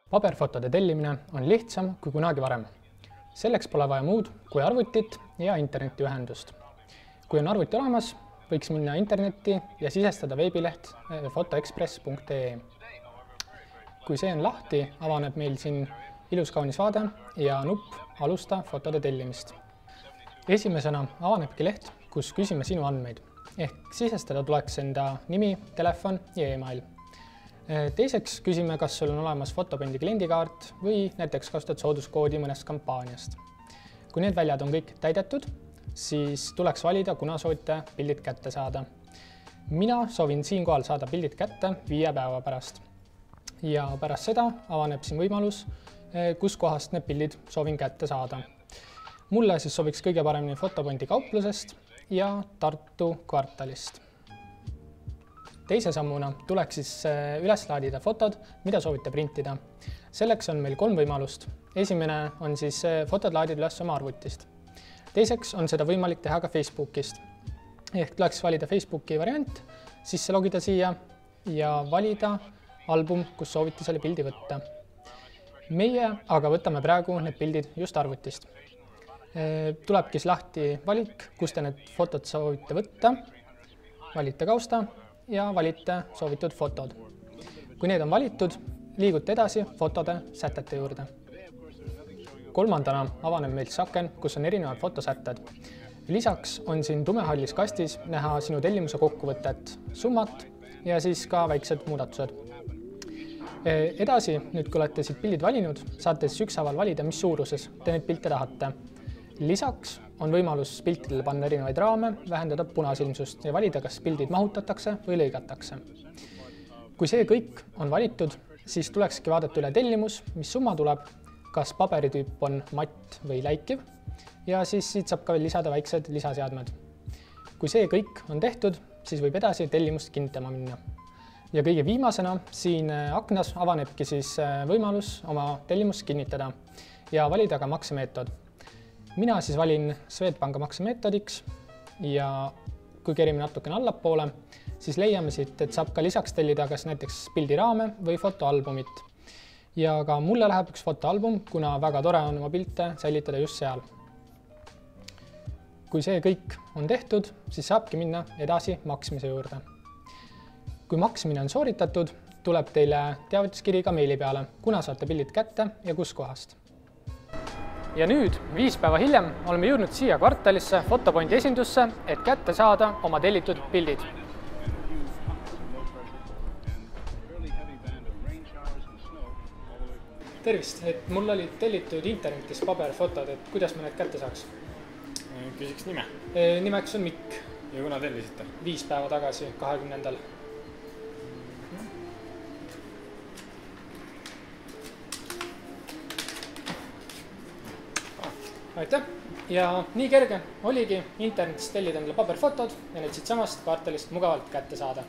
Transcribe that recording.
Paberfotode tellimine on lihtsam kui kunagi varem. Selleks pole vaja muud kui arvutit ja internetiühendust. Kui on arvuti olemas, võiks minna internetti ja sisestada veebileht fotoexpress.ee. Kui see on lahti, avaneb meil siin ilus kaunis vaade ja nupp Alusta fotode tellimist. Esimesena avanebki leht, kus küsime sinu andmeid. Ehk sisestada tuleks enda nimi, telefon ja email. Teiseks küsime, kas sul on olemas Fotopointi kliendikaart või näiteks kasutad sooduskoodi mõnest kampaaniast. Kui need väljad on kõik täidetud, siis tuleks valida, kuna soovite pildid kätte saada. Mina soovin siinkohal saada pildid kätte 5 päeva pärast. Ja pärast seda avaneb siin võimalus, kus kohast need pildid soovin kätte saada. Mulle siis sobiks kõige paremini Fotopointi kauplusest ja Tartu kvartalist. Teise sammuna tuleks siis üles laadida fotod, mida soovite printida. Selleks on meil 3 võimalust. Esimene on siis fotod laadida üles oma arvutist. Teiseks on seda võimalik teha ka Facebookist. Ehk tuleks valida Facebooki variant, sisse logida siia ja valida album, kus soovite selle pildi võtta. Meie aga võtame praegu need pildid just arvutist. Tulebki lahti valik, kus te need fotod soovite võtta, valite kausta ja valite soovitud fotod. Kui need on valitud, liigute edasi fotode sätete juurde. Kolmandana avaneb meil aken, kus on erinevad fotosätted. Lisaks on siin tumehallis kastis näha sinu tellimuse kokkuvõtet, summat ja siis ka väiksed muudatused. Edasi, nüüd kui olete siit pildid valinud, saate siis ükshaaval valida, mis suuruses te neid pilte tahate. Lisaks on võimalus piltidele panna erinevaid raame, vähendada punasilmsust ja valida, kas pildid mahutatakse või lõigatakse. Kui see kõik on valitud, siis tulekski vaadata üle tellimus, mis summa tuleb, kas paberitüüp on matt või läikiv ja siis siit saab ka veel lisada väiksed lisaseadmed. Kui see kõik on tehtud, siis võib edasi tellimust kinnitama minna. Ja kõige viimasena siin aknas avanebki siis võimalus oma tellimust kinnitada ja valida ka maksemeetod. Mina siis valin Swedbanka maksemeetodiks ja kui kerime natukene allapoole, siis leiame siit, et saab ka lisaks tellida kas näiteks pildiraame või fotoalbumit. Ja ka mulle läheb üks fotoalbum, kuna väga tore on oma pilte säilitada just seal. Kui see kõik on tehtud, siis saabki minna edasi maksmise juurde. Kui maksmine on sooritatud, tuleb teile teavituskiri ka meili peale, kuna saate pildid kätte ja kus kohast. Ja nüüd, 5 päeva hiljem, oleme jõudnud siia kvartalisse Fotopointi esindusse, et kätte saada oma tellitud pildid. Tervist, et mul oli tellitud internetis paberfotod, et kuidas me need kätte saaks? Küsiks nime. Nimeks on Mikk. Ja kuna tellisite? 5 päeva tagasi, 20. Aitäh! Ja nii kerge oligi internetist tellida endale paberfotod ja need siit samast kvartalist mugavalt kätte saada.